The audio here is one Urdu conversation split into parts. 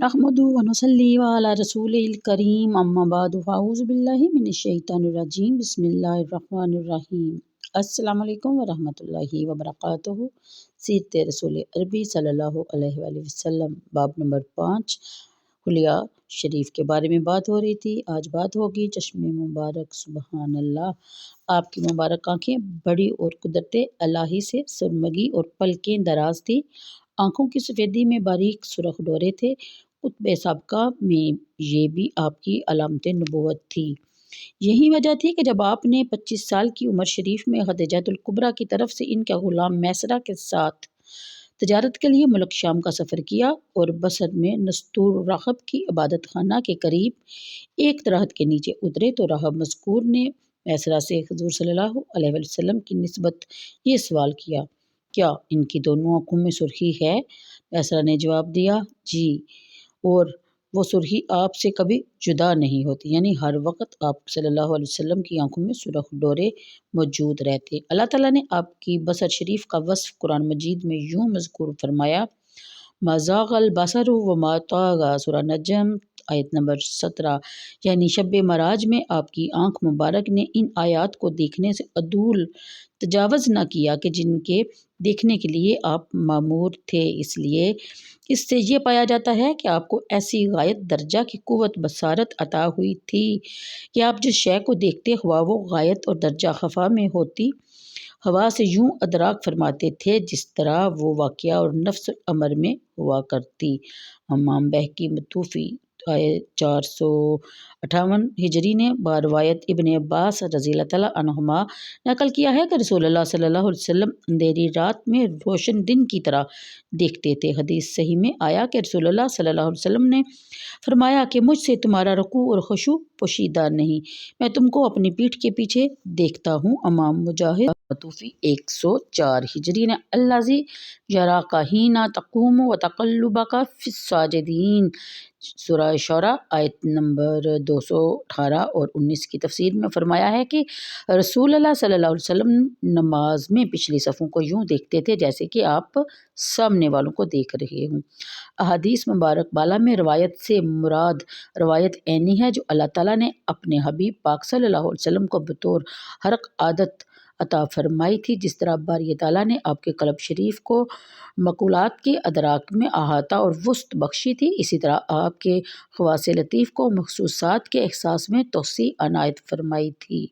نحمدہ ونصلی علی رسول الکریم اما بعد فاعوذ باللہ من الشیطان الرجیم بسم اللہ الرحمن الرحیم۔ السلام علیکم ورحمۃ اللہ وبرکاتہ۔ سیرت رسول عربی صلی اللہ علیہ وآلہ وسلم، باب نمبر 5، حلیہ شریف کے بارے میں بات ہو رہی تھی۔ آج بات ہوگی چشم مبارک۔ سبحان اللہ، آپ کی مبارک آنکھیں بڑی اور قدرت الہی سے سرمگی اور پلکیں دراز تھی۔ آنکھوں کی سفیدی میں باریک سرخ ڈورے تھے۔ کتب سابقہ میں یہ بھی آپ کی علامت نبوت تھی۔ یہی وجہ تھی کہ جب آپ نے 25 سال کی عمر شریف میں خدیجہ الکبریٰ کی طرف سے ان کے غلام میسرہ کے ساتھ تجارت کے لیے ملک شام کا سفر کیا اور بصر میں نستور راہب کی عبادت خانہ کے قریب ایک درخت کے نیچے اترے تو راہب مذکور نے میسرہ سے حضور صلی اللہ علیہ وآلہ وسلم کی نسبت یہ سوال کیا، کیا ان کی دونوں آنکھوں میں سرخی ہے؟ میسرہ نے جواب دیا، جی، اور وہ سرخی آپ سے کبھی جدا نہیں ہوتی، یعنی ہر وقت آپ صلی اللہ علیہ وسلم کی آنکھوں میں سرخ ڈورے موجود رہتے۔ اللہ تعالیٰ نے آپ کی بصر شریف کا وصف قرآن مجید میں یوں مذکور فرمایا، ما زاغ البصر وما طغى، سورہ نجم آیت نمبر 17، یعنی شب معراج میں آپ کی آنکھ مبارک نے ان آیات کو دیکھنے سے عدول تجاوز نہ کیا کہ جن کے دیکھنے کے لیے آپ مامور تھے۔ اس لیے اس سے یہ پایا جاتا ہے کہ آپ کو ایسی غایت درجہ کی قوت بصارت عطا ہوئی تھی کہ آپ جس شے کو دیکھتے خواہ وہ غایت اور درجہ خفا میں ہوتی، ہوا سے یوں ادراک فرماتے تھے جس طرح وہ واقعہ اور نفس امر میں ہوا کرتی۔ امام بہقی متوفی 458 ہجری نے باروایت ابن عباس رضی اللہ تعالیٰ عنہما نقل کیا ہے کہ رسول اللہ صلی اللہ علیہ وسلم اندھیری رات میں روشن دن کی طرح دیکھتے تھے۔ حدیث صحیح میں آیا کہ رسول اللہ صلی اللہ علیہ وسلم نے فرمایا کہ مجھ سے تمہارا رکوع اور خشوع پوشیدہ نہیں، میں تم کو اپنی پیٹھ کے پیچھے دیکھتا ہوں۔ امام مجاہد متوفی 104 ہجری نے الذی یراک حین تقوم وتقلبک فی الساجدین، سورہ شعراء آیت نمبر 218 اور 19 کی تفسیر میں فرمایا ہے کہ رسول اللہ صلی اللہ علیہ وسلم نماز میں پچھلی صفوں کو یوں دیکھتے تھے جیسے کہ آپ سامنے والوں کو دیکھ رہے ہوں۔ احادیث مبارک بالا میں روایت سے مراد روایت عینی ہے جو اللہ تعالیٰ نے اپنے حبیب پاک صلی اللہ علیہ وسلم کو بطور خرق عادت عطا فرمائی تھی۔ جس طرح باری تعالیٰ نے آپ کے قلب شریف کو مقولات کے ادراک میں احاطہ اور وسعت بخشی تھی، اسی طرح آپ کے خواص لطیف کو محسوسات کے احساس میں توسیع عنایت فرمائی تھی۔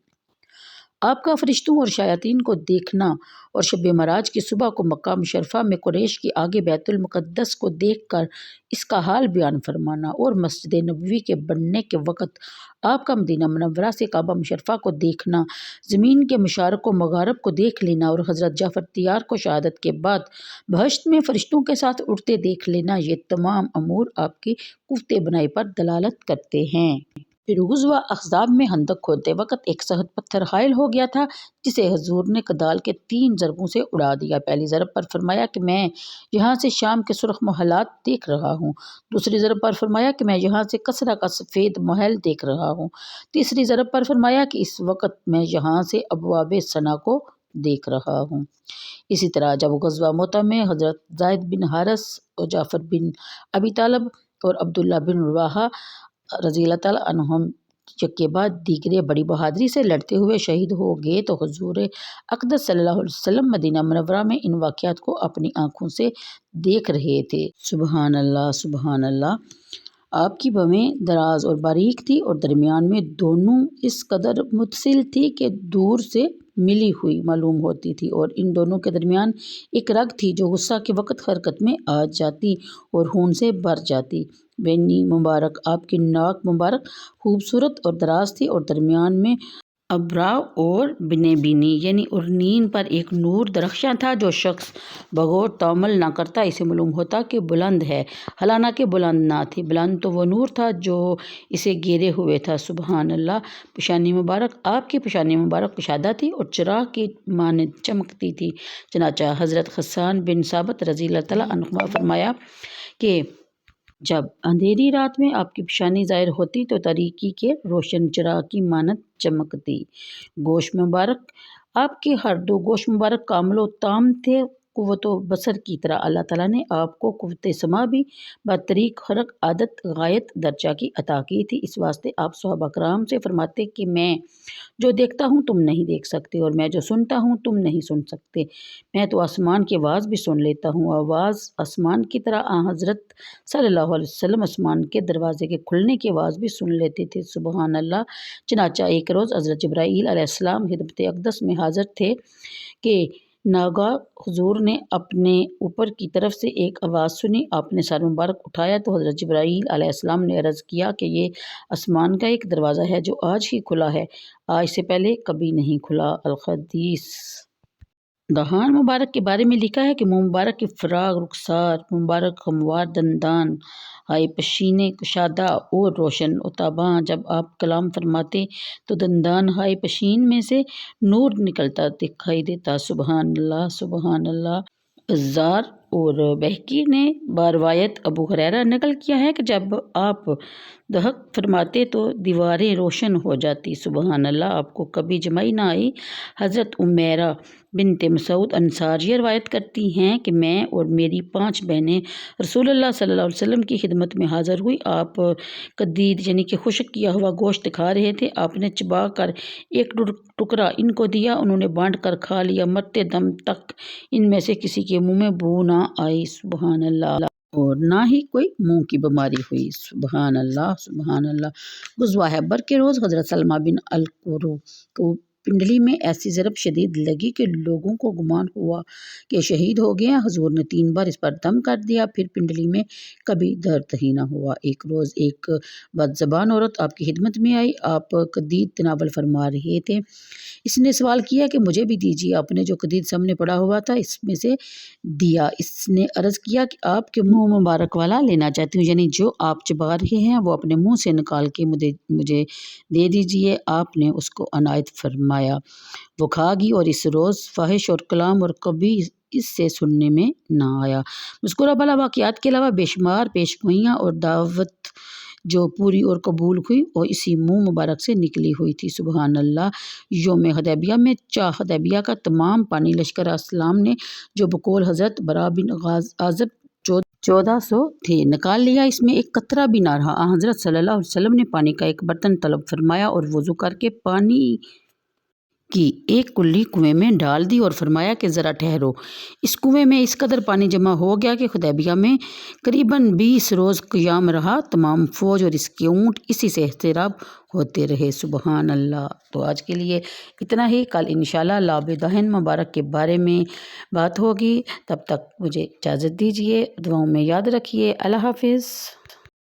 آپ کا فرشتوں اور شیاطین کو دیکھنا اور شب معراج کی صبح کو مکہ مشرفہ میں قریش کے آگے بیت المقدس کو دیکھ کر اس کا حال بیان فرمانا اور مسجد نبوی کے بننے کے وقت آپ کا مدینہ منورہ سے کعبہ مشرفہ کو دیکھنا، زمین کے مشارق و مغارب کو دیکھ لینا اور حضرت جعفر طیار کو شہادت کے بعد بہشت میں فرشتوں کے ساتھ اڑتے دیکھ لینا، یہ تمام امور آپ کی قوت بنائی پر دلالت کرتے ہیں۔ پھر غزوہ احزاب میں خندق کھودتے وقت ایک سخت پتھر حائل ہو گیا تھا جسے حضور نے کدال کے 3 ضربوں سے اڑا دیا۔ پہلی ضرب پر فرمایا کہ میں یہاں سے شام کے سرخ محلات دیکھ رہا ہوں، دوسری ضرب پر فرمایا کہ میں یہاں سے کسریٰ کا سفید محل دیکھ رہا ہوں، تیسری ضرب پر فرمایا کہ اس وقت میں یہاں سے ابواب صنعا کو دیکھ رہا ہوں۔ اسی طرح جب غزوہ موتہ میں حضرت زید بن حارث اور جعفر بن ابی طالب اور عبداللہ بن رواحہ رضی اللہ تعالیٰ عنہم کے بعد دیگرے بڑی بہادری سے لڑتے ہوئے شہید ہو گئے تو حضور اقدس صلی اللہ علیہ وسلم مدینہ منورہ میں ان واقعات کو اپنی آنکھوں سے دیکھ رہے تھے۔ سبحان اللہ، سبحان اللہ، آپ کی بھویں دراز اور باریک تھی اور درمیان میں دونوں اس قدر متصل تھی کہ دور سے ملی ہوئی معلوم ہوتی تھی، اور ان دونوں کے درمیان ایک رگ تھی جو غصہ کے وقت حرکت میں آ جاتی اور خون سے بھر جاتی۔ بینی مبارک، آپ کی ناک مبارک خوبصورت اور دراز تھی اور درمیان میں ابرا اور بینی یعنی ارنین پر ایک نور درخشاں تھا۔ جو شخص بغور تأمل نہ کرتا اسے معلوم ہوتا کہ بلند ہے، حالانکہ بلند نہ تھی، بلند تو وہ نور تھا جو اسے گھیرے ہوئے تھا۔ سبحان اللہ، پیشانی مبارک، آپ کی پیشانی مبارک کشادہ تھی اور چراغ کی مانند چمکتی تھی۔ چنانچہ حضرت حسان بن ثابت رضی اللہ تعالیٰ عنہما فرمایا کہ جب اندھیری رات میں آپ کی پیشانی ظاہر ہوتی تو تاریکی کے روشن چراغ کی مانند چمکتی۔ گوش مبارک، آپ کے ہر 2 گوش مبارک کامل و تام تھے قوت و بصر کی طرح اللہ تعالیٰ نے آپ کو قوت سماع بھی بطریق خرق عادت غایت درجہ کی عطا کی تھی۔ اس واسطے آپ صحابہ کرام سے فرماتے کہ میں جو دیکھتا ہوں تم نہیں دیکھ سکتے، اور میں جو سنتا ہوں تم نہیں سن سکتے۔ میں تو آسمان کی آواز بھی سن لیتا ہوں۔ آواز آسمان کی طرح حضرت صلی اللہ علیہ وسلم آسمان کے دروازے کے کھلنے کی آواز بھی سن لیتے تھے۔ سبحان اللہ۔ چنانچہ ایک روز حضرت جبرائیل علیہ السلام خدمت اقدس میں حاضر تھے کہ ناگاہ حضور نے اپنے اوپر کی طرف سے ایک آواز سنی۔ آپ نے سر مبارک اٹھایا تو حضرت جبرائیل علیہ السلام نے عرض کیا کہ یہ آسمان کا ایک دروازہ ہے جو آج ہی کھلا ہے، آج سے پہلے کبھی نہیں کھلا۔ الحدیث۔ دہان مبارک کے بارے میں لکھا ہے کہ منہ مبارک کی فراغ رخسار، مبارک ہموار دندان، ہائے پسینے کشادہ اور روشن و تاباں۔ جب آپ کلام فرماتے تو دندان ہائے پسین میں سے نور نکلتا دکھائی دیتا۔ سبحان اللہ، سبحان اللہ۔ بزار اور بہقی نے باروایت ابو ہریرہ نقل کیا ہے کہ جب آپ دہق فرماتے تو دیواریں روشن ہو جاتی۔ سبحان اللہ۔ آپ کو کبھی جمائی نہ آئی۔ حضرت عمیرہ بنت مسعود انصاریہ روایت کرتی ہیں کہ میں اور میری 5 بہنیں رسول اللہ صلی اللہ علیہ وسلم کی خدمت میں حاضر ہوئی۔ آپ قدید یعنی کہ خشک کیا ہوا گوشت کھا رہے تھے۔ آپ نے چبا کر ایک ٹکڑا ان کو دیا، انہوں نے بانٹ کر کھا لیا۔ مرتے دم تک ان میں سے کسی کے منہ میں بو نہ آئی۔ سبحان اللہ۔ اور نہ ہی کوئی منہ کی بیماری ہوئی۔ سبحان اللہ، سبحان اللہ۔ غزوہ خیبر کے روز حضرت سلمہ بن الکوع کو پنڈلی میں ایسی ضرب شدید لگی کہ لوگوں کو گمان ہوا کہ شہید ہو گیا۔ حضور نے 3 بار اس پر دم کر دیا، پھر پنڈلی میں کبھی درد ہی نہ ہوا۔ ایک روز ایک بدزبان عورت آپ کی خدمت میں آئی۔ آپ قدید تناول فرما رہے تھے۔ اس نے سوال کیا کہ مجھے بھی دیجیے۔ آپ نے جو قدید سامنے پڑا ہوا تھا اس میں سے دیا۔ اس نے عرض کیا کہ آپ کے منہ مبارک والا لینا چاہتی ہوں، یعنی جو آپ چبا رہے ہیں وہ اپنے منہ سے نکال کے مجھے دے دیجیے۔ آپ نے اس کو عنایت فرمایا۔ وہ کھا گئی اور اس روز فحش اور کلام اور کبھی اس سے سننے میں نہ آیا۔ مذکورہ بالا واقعات کے علاوہ بے شمار پیش گوئیاں اور دعوت جو پوری اور قبول ہوئی وہ اسی منہ مبارک سے نکلی ہوئی تھی۔ سبحان اللہ۔ یوم حدیبیہ میں چاہ حدیبیہ کا تمام پانی لشکر اسلام نے جو بقول حضرت برا بن عازب 1400 تھے نکال لیا، اس میں ایک قطرہ بھی نہ رہا۔ حضرت صلی اللہ علیہ وسلم نے پانی کا ایک برتن طلب فرمایا اور وضو کر کے پانی کی ایک کلی کنویں میں ڈال دی اور فرمایا کہ ذرا ٹھہرو۔ اس کنویں میں اس قدر پانی جمع ہو گیا کہ حدیبیہ میں قریباً 20 روز قیام رہا۔ تمام فوج اور اس کے اونٹ اسی سے احتراب ہوتے رہے۔ سبحان اللہ۔ تو آج کے لیے اتنا ہی۔ کل انشاءاللہ لعب دہن مبارک کے بارے میں بات ہوگی۔ تب تک مجھے اجازت دیجیے، دعاؤں میں یاد رکھیے۔ اللہ حافظ۔